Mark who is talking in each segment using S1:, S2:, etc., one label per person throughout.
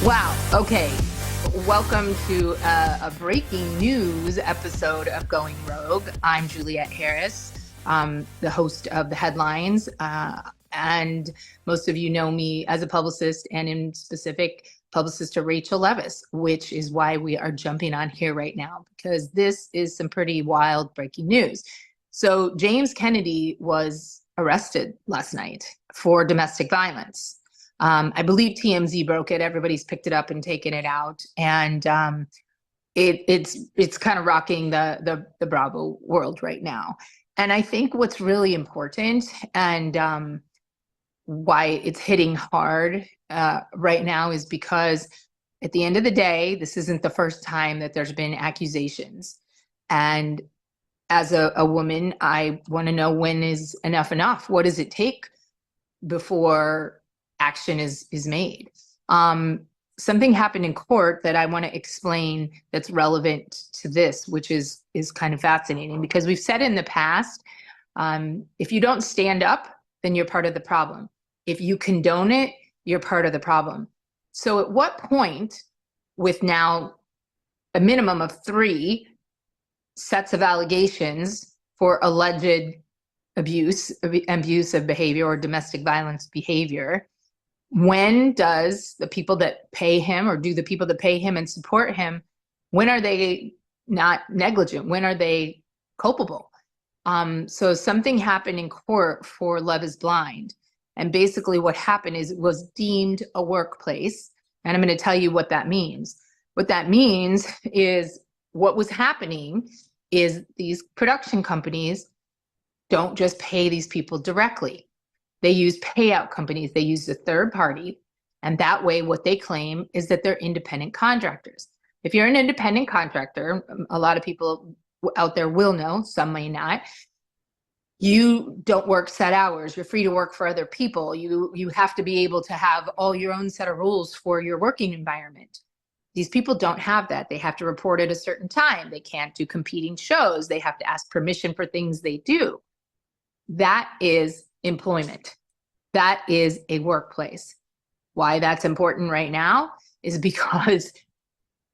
S1: Wow. Okay. Welcome to a breaking news episode of Going Rogue. I'm Juliette Harris, the host of the headlines. And most of you know me as a publicist and in specific publicist to Rachel Leviss, which is why we are jumping on here right now, because this is some pretty wild breaking news. So James Kennedy was arrested last night for domestic violence. I believe TMZ broke it. Everybody's picked it up and taken it out, and it's kind of rocking the Bravo world right now. And I think what's really important and why it's hitting hard right now is because at the end of the day, this isn't the first time that there's been accusations. And as a woman, I want to know, when is enough enough? What does it take before action is made? Something happened in court that I want to explain that's relevant to this, which is kind of fascinating, because we've said in the past, if you don't stand up, then you're part of the problem. If you condone it, you're part of the problem. So at what point, with now a minimum of 3 sets of allegations for alleged abusive behavior or domestic violence behavior, when does the people that pay him, or do the people that pay him and support him, when are they not negligent? When are they culpable? So something happened in court for Love is Blind. And basically what happened is it was deemed a workplace. And I'm going to tell you what that means. What that means is what was happening is these production companies don't just pay these people directly. They use payout companies. They use a third party. And that way, what they claim is that they're independent contractors. If you're an independent contractor, a lot of people out there will know, some may not, you don't work set hours. You're free to work for other people. You have to be able to have all your own set of rules for your working environment. These people don't have that. They have to report at a certain time. They can't do competing shows. They have to ask permission for things they do. That is employment. That is a workplace. Why that's important right now is because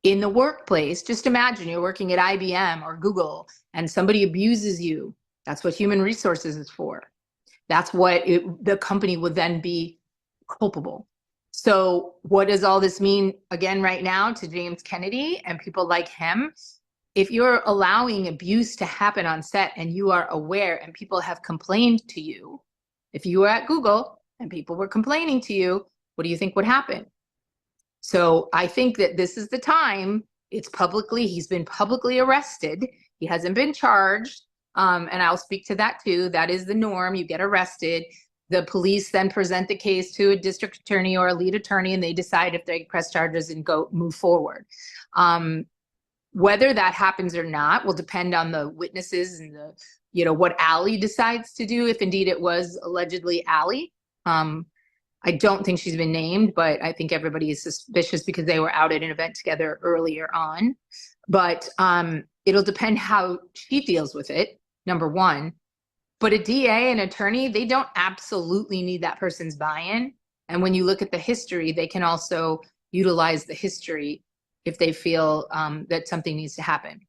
S1: in the workplace, just imagine you're working at IBM or Google and somebody abuses you. That's what human resources is for. That's what the company would then be culpable. So what does all this mean again right now to James Kennedy and people like him? If you're allowing abuse to happen on set and you are aware and people have complained to you, if you were at Google and people were complaining to you, what do you think would happen? So I think that this is the time. He's been publicly arrested. He hasn't been charged. And I'll speak to that too. That is the norm. You get arrested. The police then present the case to a district attorney or a lead attorney, and they decide if they press charges and move forward. Whether that happens or not will depend on the witnesses and what Ally decides to do, if indeed it was allegedly Ally. I don't think she's been named, but I think everybody is suspicious because they were out at an event together earlier on. But it'll depend how she deals with it, number one. But a DA and attorney, they don't absolutely need that person's buy-in. And when you look at the history, they can also utilize the history if they feel that something needs to happen.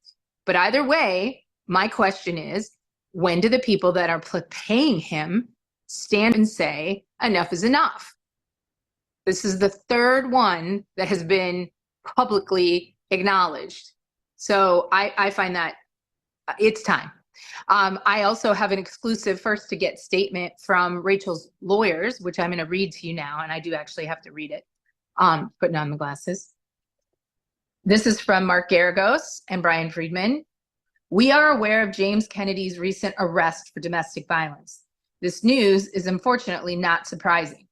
S1: But either way, my question is, when do the people that are paying him stand and say, enough is enough? This is the 3rd one that has been publicly acknowledged. So I find that it's time. I also have an exclusive first to get statement from Rachel's lawyers, which I'm going to read to you now. And I do actually have to read it, putting on the glasses. This is from Mark Garagos and Brian Friedman. We are aware of James Kennedy's recent arrest for domestic violence. This news is unfortunately not surprising.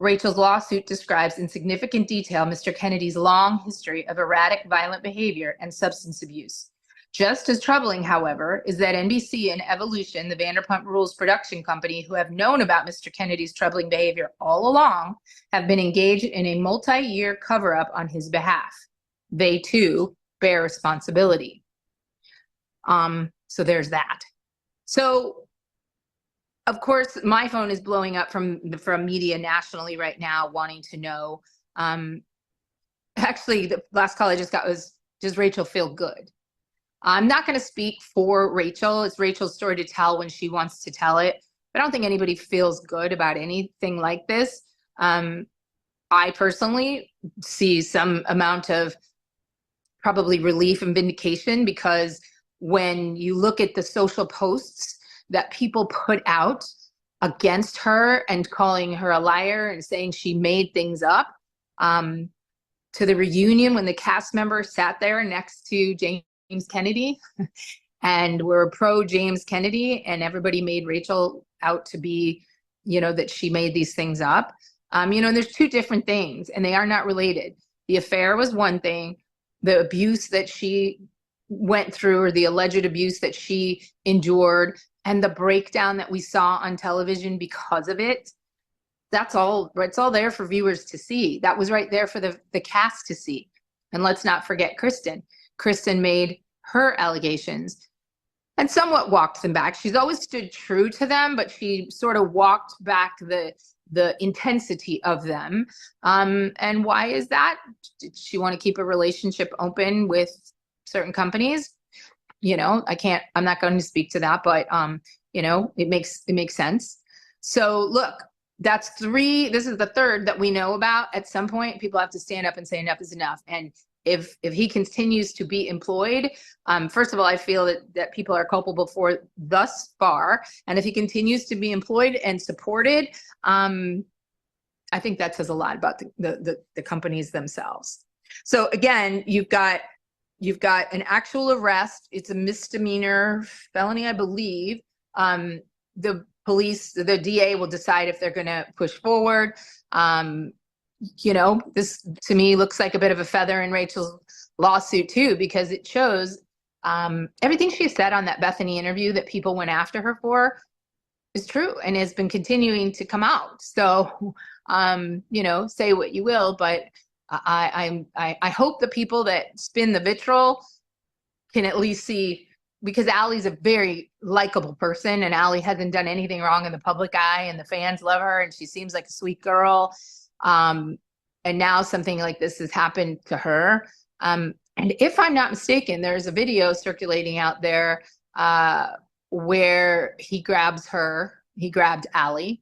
S1: Rachel's lawsuit describes in significant detail Mr. Kennedy's long history of erratic violent behavior and substance abuse. Just as troubling, however, is that NBC and Evolution, the Vanderpump Rules production company, who have known about Mr. Kennedy's troubling behavior all along, have been engaged in a multi-year cover-up on his behalf. They, too, bear responsibility. So there's that. So, of course, my phone is blowing up from media nationally right now, wanting to know actually, the last call I just got was, does Rachel feel good? I'm not going to speak for Rachel. It's Rachel's story to tell when she wants to tell it. But I don't think anybody feels good about anything like this. I personally see some amount of probably relief and vindication, because when you look at the social posts that people put out against her and calling her a liar and saying she made things up, to the reunion when the cast members sat there next to James Kennedy and were pro James Kennedy, and everybody made Rachel out to be, that she made these things up. There's two different things, and they are not related. The affair was one thing. The abuse that she went through, or the alleged abuse that she endured, and the breakdown that we saw on television because of it, it's all there for viewers to see. That was right there for the cast to see. And let's not forget Kristen. Kristen made her allegations and somewhat walked them back. She's always stood true to them, but she sort of walked back the intensity of them. And why is that? Did she want to keep a relationship open with certain companies? I'm not going to speak to that, but it makes sense. So look, that's three. This is the third that we know about. At some point, people have to stand up and say enough is enough. And if he continues to be employed, first of all, I feel that people are culpable for thus far. And if he continues to be employed and supported, I think that says a lot about the companies themselves. So again, you've got an actual arrest. It's a misdemeanor felony, I believe. The police, the DA will decide if they're going to push forward. This to me looks like a bit of a feather in Rachel's lawsuit too, because it shows everything she said on that Bethany interview that people went after her for is true and has been continuing to come out. So, say what you will, but I hope the people that spin the vitriol can at least see, because Ally's a very likable person, and Ally hasn't done anything wrong in the public eye, and the fans love her, and she seems like a sweet girl. And now something like this has happened to her. And if I'm not mistaken, there's a video circulating out there where he grabbed Ally.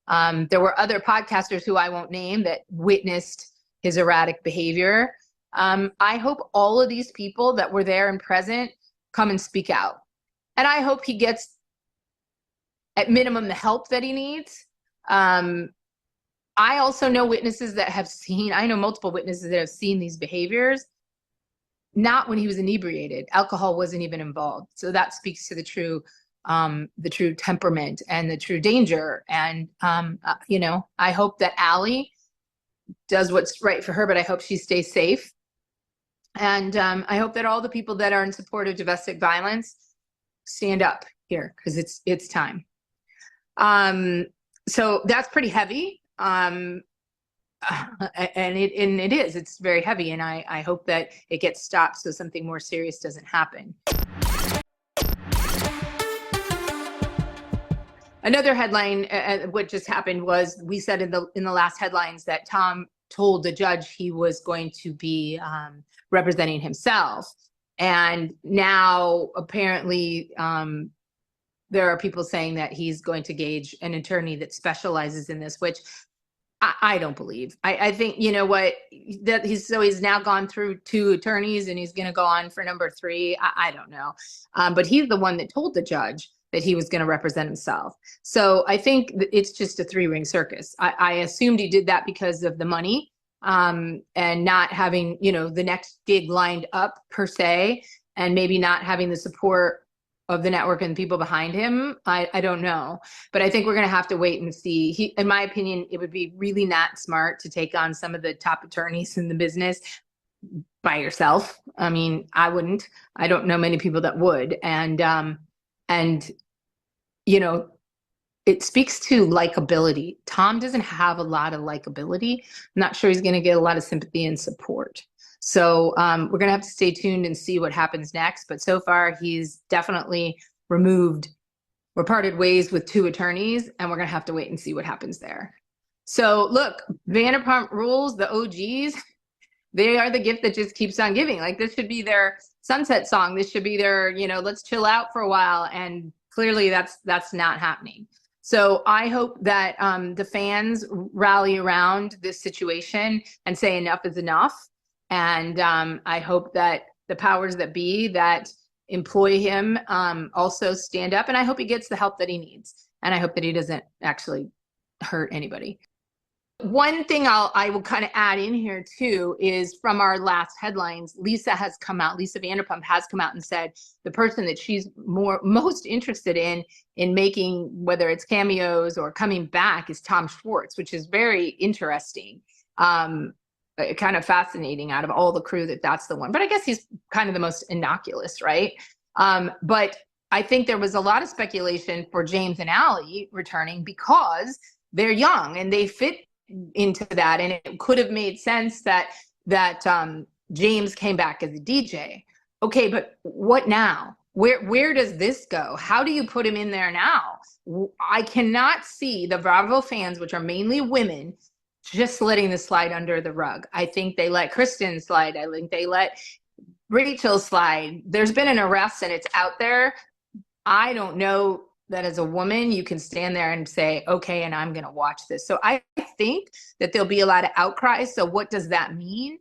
S1: There were other podcasters who I won't name that witnessed his erratic behavior. I hope all of these people that were there and present come and speak out. And I hope he gets, at minimum, the help that he needs. I also know witnesses that have seen, I know multiple witnesses that have seen these behaviors, not when he was inebriated. Alcohol wasn't even involved. So that speaks to the true temperament and the true danger. And, I hope that Ally does what's right for her, but I hope she stays safe. And I hope that all the people that are in support of domestic violence stand up here, because it's time. So that's pretty heavy. And it is. It's very heavy, and I hope that it gets stopped so something more serious doesn't happen. Another headline, what just happened was, we said in the last headlines that Tom told the judge he was going to be representing himself, and now apparently there are people saying that he's going to gauge an attorney that specializes in this, which I don't believe. I think, that he's now gone through 2 attorneys, and he's going to go on for number 3. I don't know. But he's the one that told the judge that he was going to represent himself. So I think it's just a 3-ring circus. I assumed he did that because of the money, and not having, the next gig lined up per se, and maybe not having the support of the network and people behind him. I don't know, but I think we're going to have to wait and see. In my opinion, it would be really not smart to take on some of the top attorneys in the business by yourself. I mean, I wouldn't. I don't know many people that would. And it speaks to likability. Tom doesn't have a lot of likability. I'm not sure he's going to get a lot of sympathy and support. So we're going to have to stay tuned and see what happens next. But so far, he's definitely parted ways with 2 attorneys, and we're going to have to wait and see what happens there. So look, Vanderpump Rules, the OGs, They are the gift that just keeps on giving. Like, this should be their sunset song. This should be their, let's chill out for a while. And clearly that's not happening. So I hope that the fans rally around this situation and say enough is enough. And I hope that the powers that be that employ him also stand up. And I hope he gets the help that he needs. And I hope that he doesn't actually hurt anybody. One thing I will kind of add in here too is from our last headlines, Lisa Vanderpump has come out and said the person that she's most interested in making, whether it's cameos or coming back, is Tom Schwartz, which is very interesting. Kind of fascinating out of all the crew that's the one. But I guess he's kind of the most innocuous, right? But I think there was a lot of speculation for James and Ally returning because they're young and they fit into that, and it could have made sense that James came back as a DJ. Okay, but what now? Where does this go? How do you put him in there now? I cannot see the Bravo fans, which are mainly women, just letting this slide under the rug. I think they let Kristen slide. I think they let Rachel slide. There's been an arrest and it's out there. I don't know that as a woman, you can stand there and say, okay, and I'm going to watch this. So I think that there'll be a lot of outcries. So what does that mean?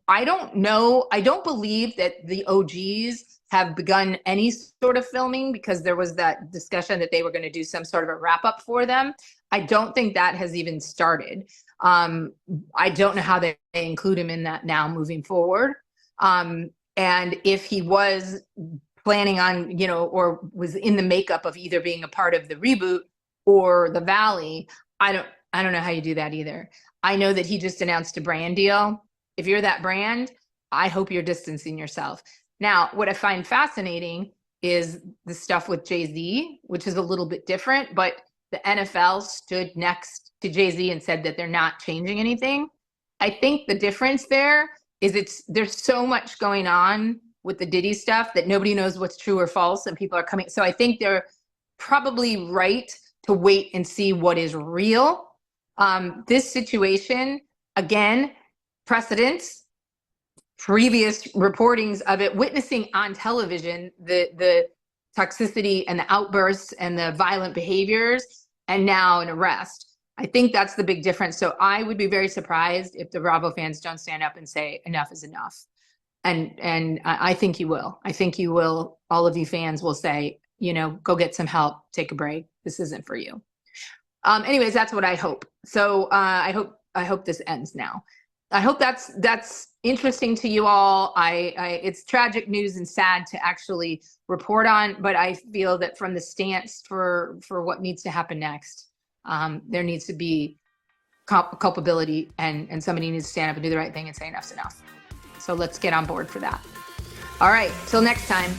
S1: I don't know. I don't believe that the OGs have begun any sort of filming because there was that discussion that they were going to do some sort of a wrap up for them. I don't think that has even started. I don't know how they include him in that now moving forward. And if he was planning on, or was in the makeup of either being a part of the reboot or the Valley, I don't know how you do that either. I know that he just announced a brand deal. If you're that brand, I hope you're distancing yourself. Now, what I find fascinating is the stuff with Jay-Z, which is a little bit different, but the NFL stood next to Jay-Z and said that they're not changing anything. I think the difference there is there's so much going on with the Diddy stuff that nobody knows what's true or false, and people are coming. So I think they're probably right to wait and see what is real. This situation, again, precedents, previous reportings of it, witnessing on television, the toxicity and the outbursts and the violent behaviors, and now an arrest. I think that's the big difference. So I would be very surprised if the Bravo fans don't stand up and say enough is enough. And I think you will. I think you will. All of you fans will say, go get some help, take a break. This isn't for you. Anyways, that's what I hope. So I hope this ends now. I hope that's interesting to you all. It's tragic news and sad to actually report on, but I feel that from the stance for what needs to happen next, there needs to be culpability, and somebody needs to stand up and do the right thing and say enough's enough. So let's get on board for that. All right, till next time.